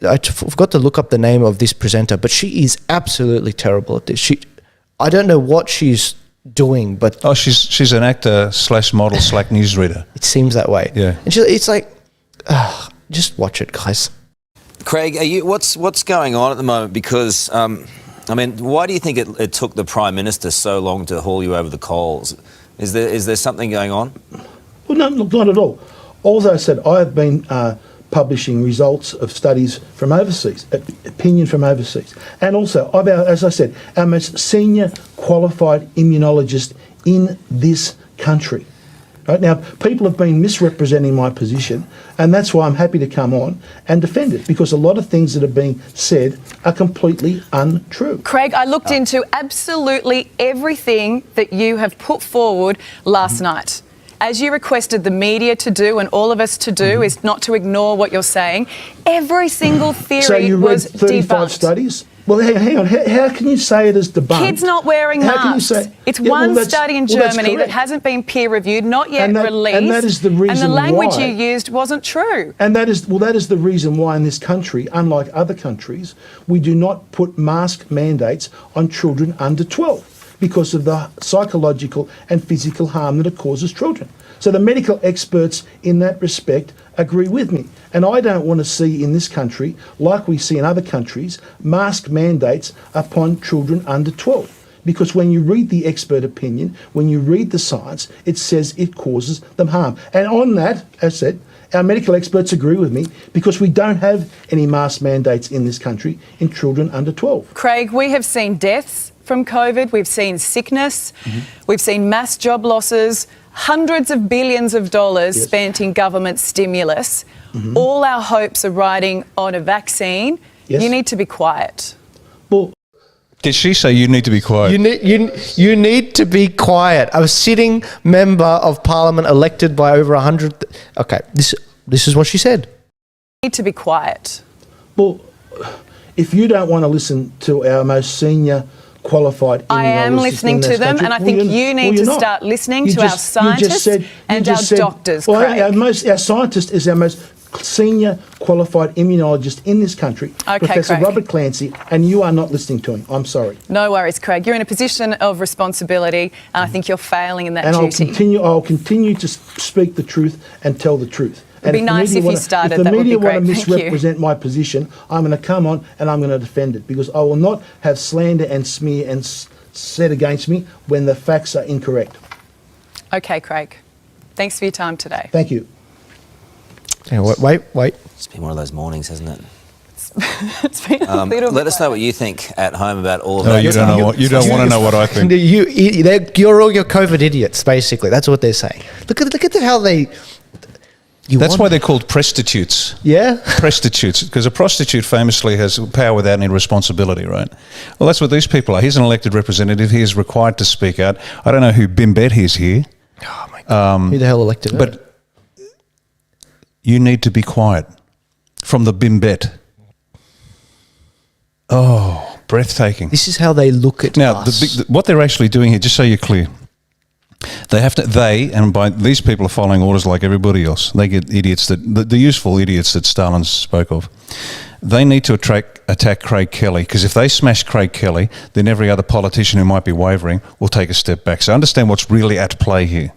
I forgot to look up the name of this presenter, but she is absolutely terrible at this. I don't know what she's doing, but she's an actor / model / newsreader. It seems that way. Yeah, and it's like, just watch it, guys. Craig, what's going on at the moment? Because why do you think it took the Prime Minister so long to haul you over the coals? Is there something going on? Well, no, not at all. All I said, I have been publishing results of studies from overseas, opinion from overseas, and also, as I said, our most senior qualified immunologist in this country. Right now, people have been misrepresenting my position, and that's why I'm happy to come on and defend it, because a lot of things that are being said are completely untrue. Craig, I looked into absolutely everything that you have put forward last night. As you requested the media to do and all of us to do is not to ignore what you're saying. Every single theory so you was read 35 debunked. Studies? Well, hang on. How can you say it is debunked? Kids not wearing masks. Can you say, it's one study in Germany that hasn't been peer-reviewed, not yet released. And that is the reason and the language why, you used wasn't true. And that is the reason why in this country, unlike other countries, we do not put mask mandates on children under 12 because of the psychological and physical harm that it causes children. So the medical experts in that respect agree with me. And I don't want to see in this country, like we see in other countries, mask mandates upon children under 12. Because when you read the expert opinion, when you read the science, it says it causes them harm. And on that, as I said, our medical experts agree with me, because we don't have any mask mandates in this country in children under 12. Craig, we have seen deaths from COVID, we've seen sickness, we've seen mass job losses, hundreds of billions of dollars spent in government stimulus. All our hopes are riding on a vaccine. You need to be quiet. Well, did she say you need to be quiet? You need to be quiet. A sitting member of Parliament elected by over 100... Okay, this is what she said. You need to be quiet. Well, if you don't want to listen to our most senior qualified immunologists, I am listening to them, and I think you need to start listening to our scientists and our doctors, Craig. Our scientist is our most senior qualified immunologist in this country, Professor Craig. Robert Clancy, and you are not listening to him. I'm sorry. No worries, Craig. You're in a position of responsibility, and I think you're failing in that and duty. I'll continue to speak the truth and tell the truth. It'd be nice if you started. That would be great. If the media want to misrepresent my position, I'm going to come on and I'm going to defend it, because I will not have slander and smear and said against me when the facts are incorrect. Okay, Craig. Thanks for your time today. Thank you. Yeah, wait. It's been one of those mornings, hasn't it? It's been a little let us know what you think at home about all of that. No, you don't know. You don't want to know what I think. You're all your COVID idiots, basically. That's what they're saying. Look at how they... That's why they're called prostitutes. Yeah? Prostitutes, because a prostitute famously has power without any responsibility, right? Well, that's what these people are. He's an elected representative. He is required to speak out. I don't know who Bimbet is here. Oh, my God. Who the hell elected her? But you need to be quiet. From the Bimbet. Oh, breathtaking. This is how they look at us. What they're actually doing here, just so you're clear, and by these people are following orders like everybody else. They get idiots the useful idiots that Stalin spoke of. They need to attack Craig Kelly, because if they smash Craig Kelly, then every other politician who might be wavering will take a step back. So understand what's really at play here.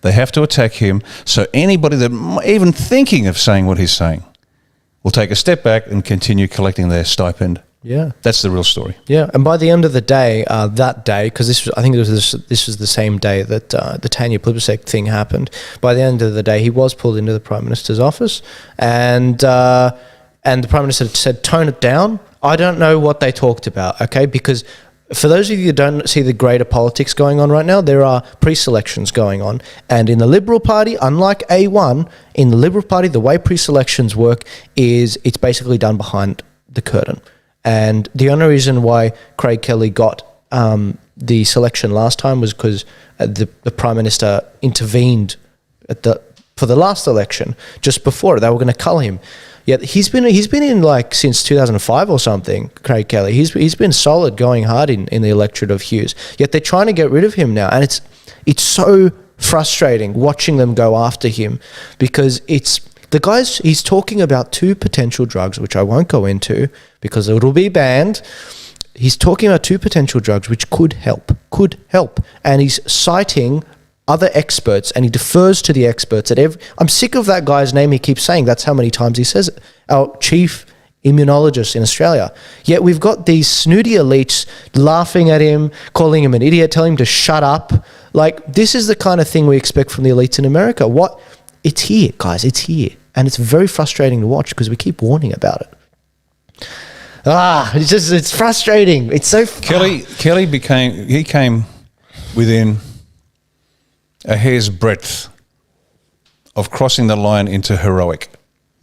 They have to attack him, so anybody that even thinking of saying what he's saying will take a step back and continue collecting their stipend. Yeah, that's the real story. Yeah, and by the end of the day, because this was the same day that the Tanya Plibersek thing happened. By the end of the day, he was pulled into the Prime Minister's office, and the Prime Minister said, "Tone it down." I don't know what they talked about. Okay, because for those of you who don't see the greater politics going on right now, there are pre-selections going on, and in the Liberal Party, unlike A1, in the Liberal Party, the way pre-selections work is it's basically done behind the curtain. And the only reason why Craig Kelly got the selection last time was because the Prime Minister intervened for the last election. Just before it, they were going to cull him. Yet he's been in like since 2005 or something. Craig Kelly, he's been solid, going hard in the electorate of Hughes. Yet they're trying to get rid of him now, and it's so frustrating watching them go after him, because it's The guy's, he's talking about 2 potential drugs, which I won't go into because it'll be banned. He's talking about 2 potential drugs which could help. And he's citing other experts, and he defers to the experts at every... I'm sick of that guy's name he keeps saying. That's how many times he says it. Our chief immunologist in Australia. Yet we've got these snooty elites laughing at him, calling him an idiot, telling him to shut up. Like, this is the kind of thing we expect from the elites in America. What? It's here, guys. It's here. And it's very frustrating to watch because we keep warning about it. It's frustrating. It's so... Kelly came within a hair's breadth of crossing the line into heroic.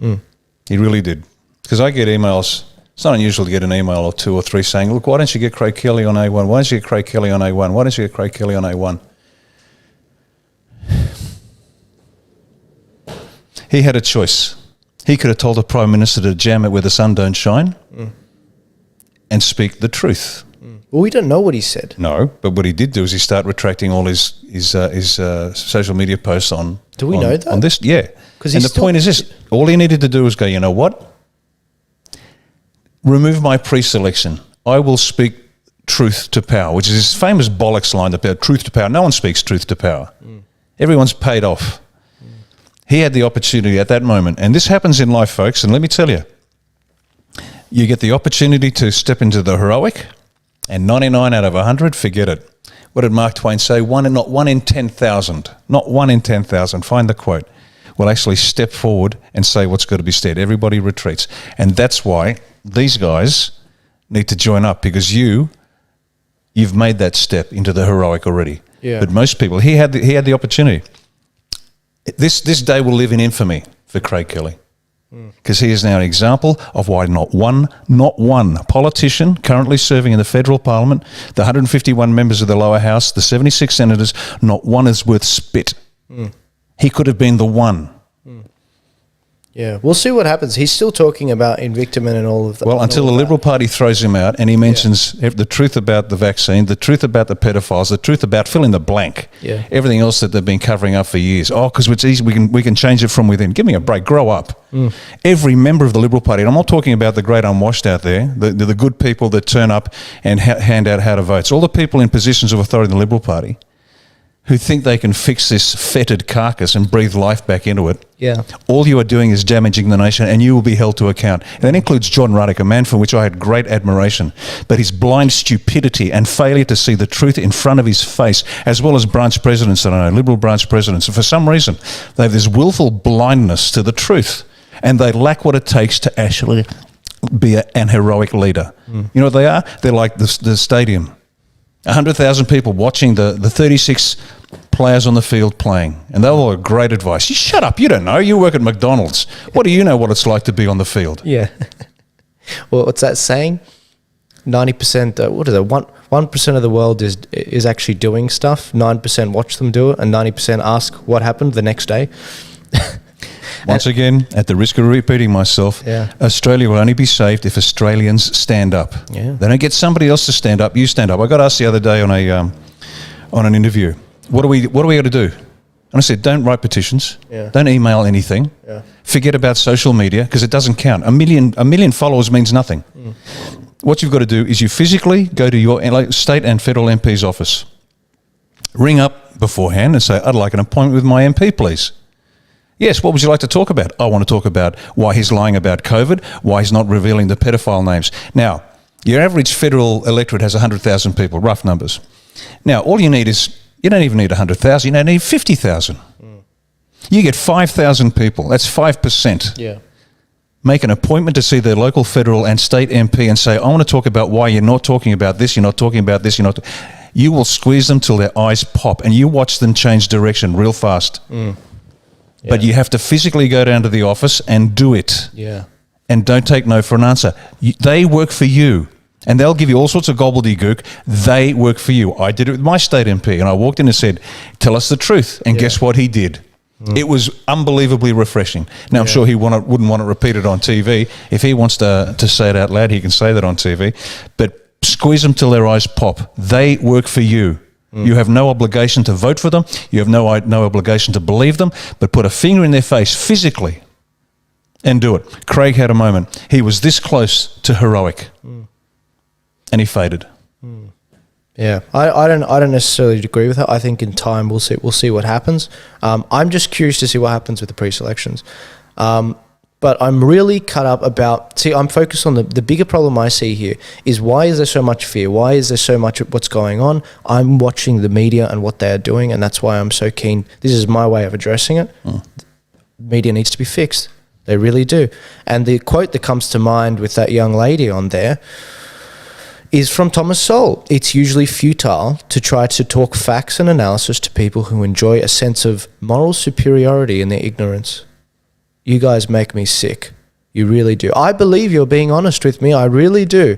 He really did. Because I get emails, it's not unusual to get an email or 2 or 3 saying, look, why don't you get Craig Kelly on A1? Why don't you get Craig Kelly on A1? Why don't you get Craig Kelly on A1? He had a choice. He could have told the Prime Minister to jam it where the sun don't shine and speak the truth. Well, we don't know what he said. No, but what he did do is he started retracting all his social media posts on... Do we know that? On this, yeah. And the point is this, all he needed to do was go, you know what? Remove my pre-selection. I will speak truth to power, which is his famous bollocks line about truth to power. No one speaks truth to power. Everyone's paid off. He had the opportunity at that moment. And this happens in life, folks, and let me tell you, you get the opportunity to step into the heroic, and 99 out of 100, forget it. What did Mark Twain say? Not one in 10,000. Not 1 in 10,000. Find the quote. Will actually step forward and say what's got to be said. Everybody retreats. And that's why these guys need to join up, because you've made that step into the heroic already. Yeah. But most people, he had the opportunity. This day will live in infamy for Craig Kelly, because he is now an example of why not one politician currently serving in the federal parliament, the 151 members of the lower house, the 76 senators, not one is worth spit. He could have been the one. Yeah, we'll see what happens. He's still talking about Invictamin and all of that. Well, until the Liberal Party throws him out and he mentions the truth about the vaccine, the truth about the pedophiles, the truth about fill in the blank, everything else that they've been covering up for years. Oh, because it's easy, we can change it from within. Give me a break. Grow up. Every member of the Liberal Party, and I'm not talking about the great unwashed out there, the good people that turn up and hand out how to vote. All the people in positions of authority in the Liberal Party who think they can fix this fetid carcass and breathe life back into it. Yeah. All you are doing is damaging the nation, and you will be held to account. And that includes John Ruddock, a man for which I had great admiration. But his blind stupidity and failure to see the truth in front of his face, as well as branch presidents that I know, Liberal branch presidents, for some reason, they have this willful blindness to the truth, and they lack what it takes to actually be an heroic leader. You know what they are? They're like the stadium. 100,000 people watching the 36 players on the field playing. And they all have great advice. You shut up, you don't know. You work at McDonald's. What do you know what it's like to be on the field? Yeah. Well, what's that saying? 90%, what is it? 1% of the world is actually doing stuff. 9% watch them do it, and 90% ask what happened the next day. Once again, at the risk of repeating myself, Australia will only be saved if Australians stand up. Yeah. They don't get somebody else to stand up. You stand up. I got asked the other day on an interview, what do we got to do? And I said, don't write petitions. Yeah. Don't email anything. Yeah. Forget about social media, because it doesn't count. A million followers means nothing. What you've got to do is you physically go to your state and federal MP's office. Ring up beforehand and say, I'd like an appointment with my MP, please. Yes, what would you like to talk about? I want to talk about why he's lying about COVID, why he's not revealing the pedophile names. Now, your average federal electorate has 100,000 people, rough numbers. Now, all you need is, you don't even need 100,000, you don't need 50,000. You get 5,000 people, that's 5%. Yeah. Make an appointment to see their local, federal and state MP and say, I want to talk about why you're not talking about this, you're not talking about this, you're not... You will squeeze them till their eyes pop, and you watch them change direction real fast. But you have to physically go down to the office and do it. Yeah. And don't take no for an answer. They work for you. And they'll give you all sorts of gobbledygook. They work for you. I did it with my state MP, and I walked in and said, tell us the truth. And guess what he did? It was unbelievably refreshing. Now, I'm sure he wouldn't want it repeated on TV. If he wants to say it out loud, he can say that on TV. But squeeze them till their eyes pop. They work for you. You have no obligation to vote for them. You have no obligation to believe them. But put a finger in their face physically and do it. Craig had a moment. He was this close to heroic, and he faded. Yeah, I don't necessarily agree with that. I think in time we'll see what happens. I'm just curious to see what happens with the pre-selections. But I'm really cut up about... See, I'm focused on the bigger problem I see here is why is there so much fear? Why is there so much of what's going on? I'm watching the media and what they're doing, and that's why I'm so keen. This is my way of addressing it. Media needs to be fixed. They really do. And the quote that comes to mind with that young lady on there is from Thomas Sowell. It's usually futile to try to talk facts and analysis to people who enjoy a sense of moral superiority in their ignorance. You guys make me sick. You really do. I believe you're being honest with me. I really do.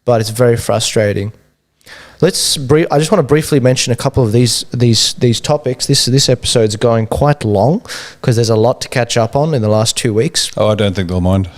But it's very frustrating. I just want to briefly mention a couple of these topics. This episode's going quite long because there's a lot to catch up on in the last 2 weeks. Oh, I don't think they'll mind.